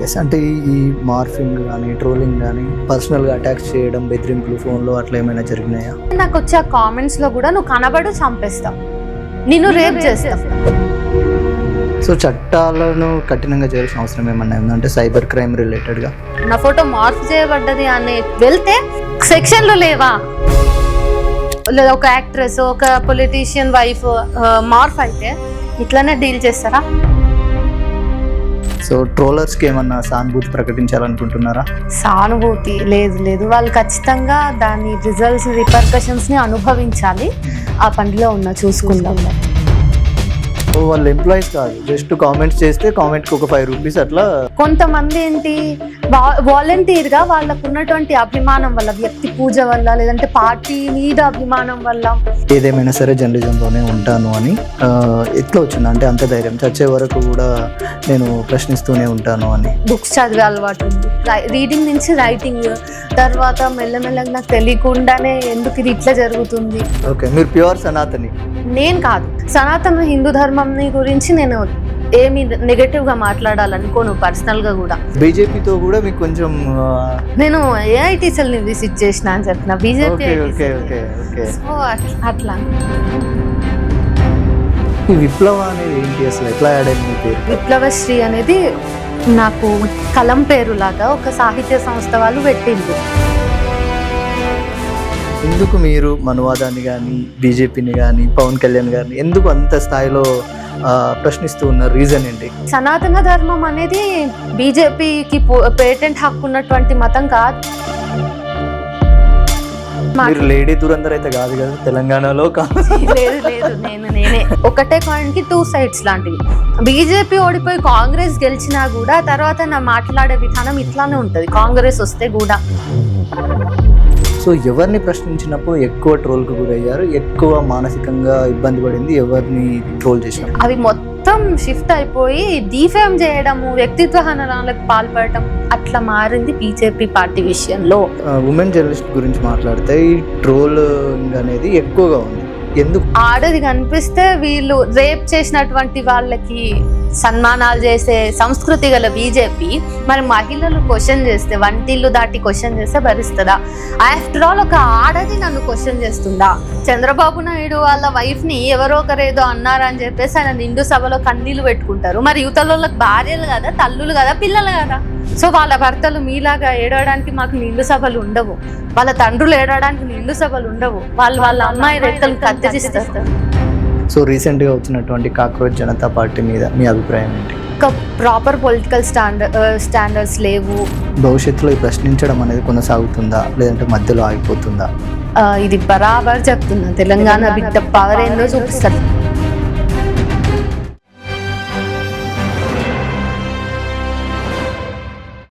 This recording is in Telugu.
ఎస్, అంటే ఈ మార్ఫింగ్ కానీ ట్రోలింగ్ కానీ పర్సనల్గా అటాక్స్ చేయడం, బెదిరింపులు ఫోన్లో అట్లా ఏమైనా జరిగినాయా? నాకు వచ్చే కామెంట్స్లో కూడా నువ్వు కనబడు చంపేస్తావు, నిన్ను రేప్ చేస్తావు. సో చట్టాలను కఠినంగా చేయాల్సిన అవసరం ఏమన్నా ఉందంటే సైబర్ క్రైమ్ రిలేటెడ్గా? నా ఫోటో మార్ఫ్ చేయబడ్డది అని వెళ్తే సెక్షన్లు లేవా? లేదా ఒక యాక్ట్రెస్, ఒక పొలిటీషియన్ వైఫ్ మార్ఫ్ అయితే ఇట్లానే డీల్ చేస్తారా? సో ట్రోలర్స్కి ఏమన్నా సానుభూతి ప్రకటించాలనుకుంటున్నారా? సానుభూతి లేదు, వాళ్ళు ఖచ్చితంగా దాని రిజల్ట్స్, రిపర్కషన్స్ని అనుభవించాలి. ఆ పనిలో చూసుకుందాం. వాళ్ళు ఎంప్లాయీస్ కాదు, జస్ట్ కామెంట్స్ చేస్తే కామెంట్కి ఒక 5 రూపీస్ అట్లా. కొంతమంది ఏంటి వాలంటీర్గా వాళ్ళకు ఉన్నటువంటి అభిమానం వల్ల, వ్యక్తి పూజ వల్ల, లేదంటే పార్టీ మీద అభిమానం వల్ల, ఏదేమైనా సరే జర్నలిజంలోనే ఉంటాను అని ఎట్లా వచ్చింది అంటే అంత ధైర్యం? చచ్చే వరకు కూడా నేను ప్రశ్నిస్తూనే ఉంటాను అని. బుక్స్ చదివే అలవాటు ఉంది, రీడింగ్ నుంచి రైటింగ్, తర్వాత మెల్లమెల్లగా నాకు తెలియకుండానే ఎందుకు ఇది ఇట్లా జరుగుతుంది. ఓకే, మీరు ప్యూర్ సనాతని? నేను కాదు. సనాతన హిందూ ధర్మం గురించి నేను ఏమి నెగటివ్గా మాట్లాడాలనుకోను పర్సనల్గా కూడా. బీజేపీతో కూడా మీకు కొంచెం, నేను ఏఐటీసీని విజిట్ చేసిన అని చెప్పిన, బీజేపీ. సో అట్లా. ఈ విప్లవ అనేది ఏంటి అసలు, ఎట్లా యాడ్ అయింది మీ పేరు? విప్లవశ్రీ అనేది నాకు కలం పేరు లాగా ఒక సాహిత్య సంస్థ వాళ్ళు పెట్టింది. ఎందుకు మీరు మనువాదాన్ని కానీ, బీజేపీని కానీ, పవన్ కళ్యాణ్ గారిని ఎందుకు అంత స్థాయిలో ప్రశ్నిస్తూ ఉన్నారు? రీజన్ ఏంటి? సనాతన ధర్మం అనేది బీజేపీకి పేటెంట్ హక్కు ఉన్నటువంటి మతం కాదు. మీరు లేడీ దురందర్ అయితే కాదు కదా తెలంగాణలో? లేదు, నేనే. ఒకటే కాయిన్ కి 2 సైడ్స్ లాంటివి. బీజేపీ ఓడిపోయి కాంగ్రెస్ గెలిచినా కూడా తర్వాత నా మాట్లాడే విధానం ఇట్లానే ఉంటది, కాంగ్రెస్ వస్తే కూడా. సో ఎవరిని ప్రశ్నించినప్పుడు ఎక్కువ ట్రోల్కి గురయ్యారు, ఎక్కువ మానసికంగా ఇబ్బంది పడింది ఎవరిని ట్రోల్ చేసినప్పుడు? అవి మొత్తం షిఫ్ట్ అయిపోయి డిఫేమ్ చేయడము, వ్యక్తిత్వ హననాలకు పాల్పడటం అట్లా మారింది బీజేపీ పార్టీ విషయంలో. ఉమెన్ జర్నలిస్ట్ గురించి మాట్లాడితే ఈ ట్రోలింగ్ అనేది ఎక్కువగా ఉంది. ఎందుకు? ఆడది కనిపిస్తే వీళ్ళు రేప్ చేసినటువంటి వాళ్ళకి సన్మానాలు చేసే సంస్కృతి గల బీజేపీ మరి మహిళలు క్వశ్చన్ చేస్తే, వంటిల్లు దాటి క్వశ్చన్ చేస్తే భరిస్తుందా? ఆఫ్టర్ ఆల్ ఒక ఆడది నన్ను క్వశ్చన్ చేస్తుందా? చంద్రబాబు నాయుడు వాళ్ళ వైఫ్ని ఎవరో ఒకరేదో అన్నారని చెప్పేసి ఆయన నిండు సభలో కన్నీళ్లు పెట్టుకుంటారు. మరి యువతలోళ్ళకి భార్యలు కదా, తల్లులు కదా, పిల్లలు కదా. సో వాళ్ళ భర్తలు మీలాగా ఏడవడానికి మాకు నిండు సభలు ఉండవు, వాళ్ళ తండ్రులు ఏడవడానికి నిండు సభలు ఉండవు, వాళ్ళ అమ్మాయి రెక్కలు కత్తిరిస్తారు. సో రీసెంట్గా వచ్చినటువంటి కాక్రోచ్ జనతా పార్టీ మీద మీ అభిప్రాయం ఏంటి? ఒక ప్రాపర్ పొలిటికల్ స్టాండర్డ్స్ లేవు. భవిష్యత్తులో ఈ ప్రశ్నించడం అనేది కొనసాగుతుందా, లేదంటే మధ్యలో ఆగిపోతుందా? ఇది బరాబర్ చెప్తున్నా, తెలంగాణ బిడ్డ పవర్ ఏందో చూపిస్తారు.